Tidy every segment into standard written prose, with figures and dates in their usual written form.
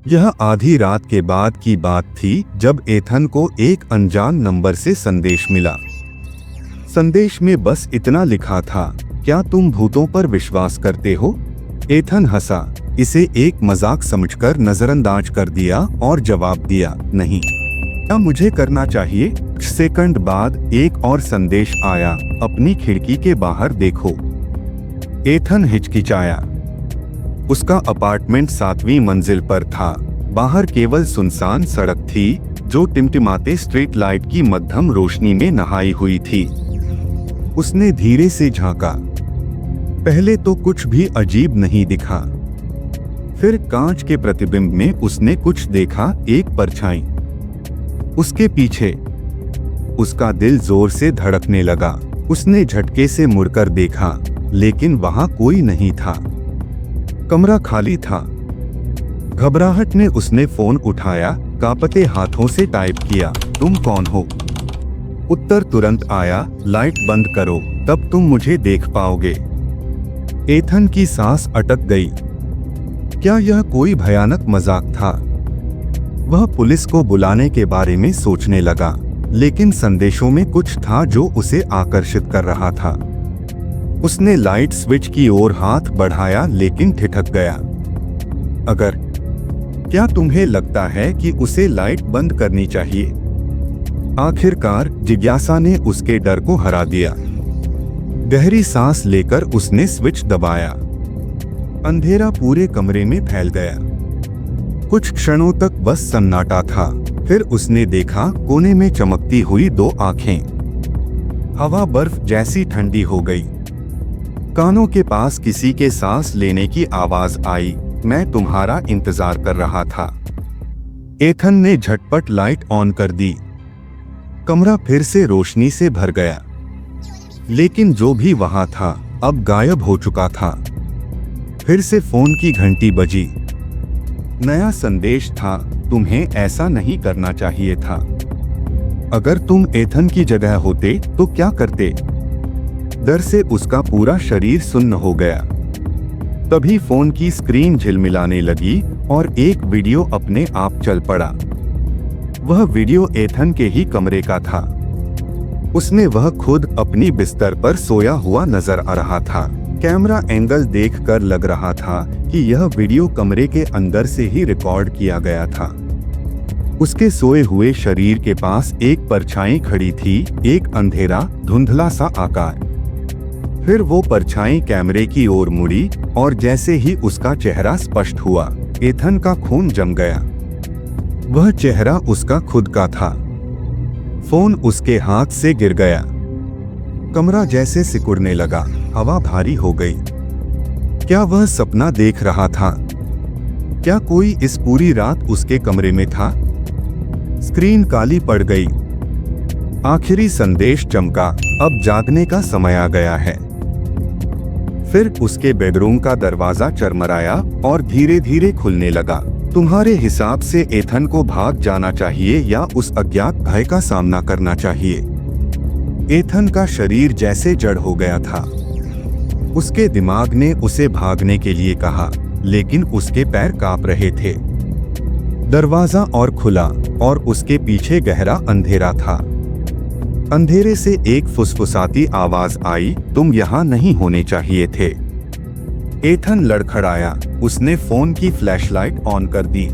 यह आधी रात के बाद की बात थी जब एथन को एक अनजान नंबर से संदेश मिला। संदेश में बस इतना लिखा था, क्या तुम भूतों पर विश्वास करते हो? एथन हंसा, इसे एक मजाक समझकर नजरअंदाज कर दिया और जवाब दिया, नहीं। क्या मुझे करना चाहिए? कुछ सेकंड बाद एक और संदेश आया, अपनी खिड़की के बाहर देखो। एथन हिचकिचाया। उसका अपार्टमेंट 7वीं मंजिल पर था। बाहर केवल सुनसान सड़क थी जो टिमटिमाते स्ट्रीट लाइट की मध्यम रोशनी में नहाई हुई थी। उसने धीरे से झांका। पहले तो कुछ भी अजीब नहीं दिखा। फिर कांच के प्रतिबिंब में उसने कुछ देखा, एक परछाई। उसके पीछे उसका दिल जोर से धड़कने लगा। उसने झटके से मुड़कर देखा, लेकिन वहां कोई नहीं था। कमरा खाली था। घबराहट में उसने फोन उठाया, कांपते हाथों से टाइप किया, तुम कौन हो? उत्तर तुरंत आया, लाइट बंद करो, तब तुम मुझे देख पाओगे। एथन की सांस अटक गई। क्या यह कोई भयानक मजाक था? वह पुलिस को बुलाने के बारे में सोचने लगा, लेकिन संदेशों में कुछ था जो उसे आकर्षित कर रहा था। उसने लाइट स्विच की ओर हाथ बढ़ाया, लेकिन ठिठक गया। अगर क्या तुम्हें लगता है कि उसे लाइट बंद करनी चाहिए? आखिरकार जिज्ञासा ने उसके डर को हरा दिया। गहरी सांस लेकर उसने स्विच दबाया। अंधेरा पूरे कमरे में फैल गया। कुछ क्षणों तक बस सन्नाटा था। फिर उसने देखा, कोने में चमकती हुई 2 आंखें। हवा बर्फ जैसी ठंडी हो गई। कानों के पास किसी के सांस लेने की आवाज आई, मैं तुम्हारा इंतजार कर रहा था। एथन ने झटपट लाइट ऑन कर दी। कमरा फिर से रोशनी से भर गया, लेकिन जो भी वहां था अब गायब हो चुका था। फिर से फोन की घंटी बजी। नया संदेश था, तुम्हें ऐसा नहीं करना चाहिए था। अगर तुम एथन की जगह होते तो क्या करते? डर से उसका पूरा शरीर सुन्न हो गया। तभी फोन की स्क्रीन झिलमिलाने लगी और एक वीडियो अपने आप चल पड़ा। वह वीडियो एथन के ही कमरे का था। उसमें वह खुद अपनी बिस्तर पर सोया हुआ नजर आ रहा था। कैमरा एंगल देखकर लग रहा था कि यह वीडियो कमरे के अंदर से ही रिकॉर्ड किया गया था। उसके सोए हुए शरीर के पास एक परछाई खड़ी थी, एक अंधेरा धुंधला सा आकार। फिर वो परछाई कैमरे की ओर मुड़ी और जैसे ही उसका चेहरा स्पष्ट हुआ, एथन का खून जम गया। वह चेहरा उसका खुद का था। फोन उसके हाथ से गिर गया। कमरा जैसे सिकुड़ने लगा, हवा भारी हो गई। क्या वह सपना देख रहा था? क्या कोई इस पूरी रात उसके कमरे में था? स्क्रीन काली पड़ गई। आखिरी संदेश चमका, अब जागने का समय आ गया है। फिर उसके बेडरूम का दरवाजा चरमराया और धीरे धीरे खुलने लगा। तुम्हारे हिसाब से एथन को भाग जाना चाहिए या उस अज्ञात भय का सामना करना चाहिए? एथन का शरीर जैसे जड़ हो गया था। उसके दिमाग ने उसे भागने के लिए कहा, लेकिन उसके पैर कांप रहे थे। दरवाजा और खुला और उसके पीछे गहरा अंधेरा था। अंधेरे से एक फुसफुसाती आवाज आई, तुम यहाँ नहीं होने चाहिए थे। एथन लड़खड़ाया। उसने फोन की फ्लैशलाइट ऑन कर दी।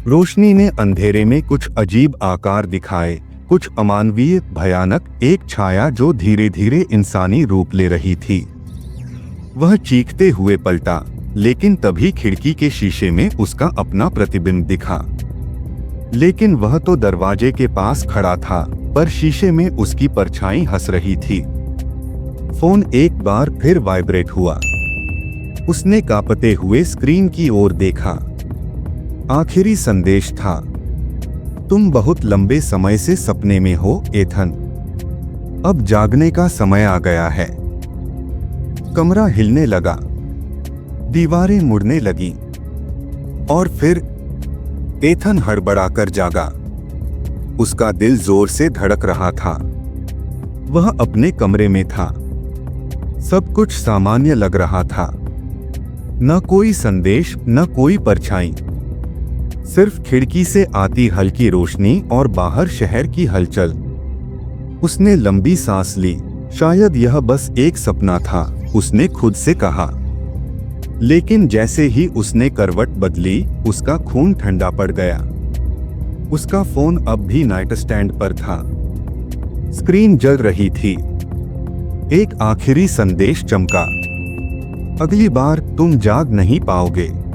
रोशनी ने अंधेरे में कुछ अजीब आकार दिखाए, कुछ अमानवीय, भयानक, एक छाया जो धीरे धीरे इंसानी रूप ले रही थी। वह चीखते हुए पलटा, लेकिन तभी खिड़की के शीशे में उसका अपना प्रतिबिंब दिखा। लेकिन वह तो दरवाजे के पास खड़ा था, पर शीशे में उसकी परछाई हंस रही थी। फोन एक बार फिर वाइब्रेट हुआ। उसने कांपते हुए स्क्रीन की ओर देखा। आखिरी संदेश था, तुम बहुत लंबे समय से सपने में हो एथन। अब जागने का समय आ गया है। कमरा हिलने लगा, दीवारें मुड़ने लगी और फिर एथन हड़बड़ाकर जागा। उसका दिल जोर से धड़क रहा था। वह अपने कमरे में था। सब कुछ सामान्य लग रहा था। न कोई संदेश, न कोई परछाई, सिर्फ खिड़की से आती हल्की रोशनी और बाहर शहर की हलचल। उसने लंबी सांस ली। शायद यह बस एक सपना था, उसने खुद से कहा। लेकिन जैसे ही उसने करवट बदली, उसका खून ठंडा पड़ गया। उसका फोन अब भी नाइट स्टैंड पर था। स्क्रीन जल रही थी। एक आखिरी संदेश चमका। अगली बार तुम जाग नहीं पाओगे।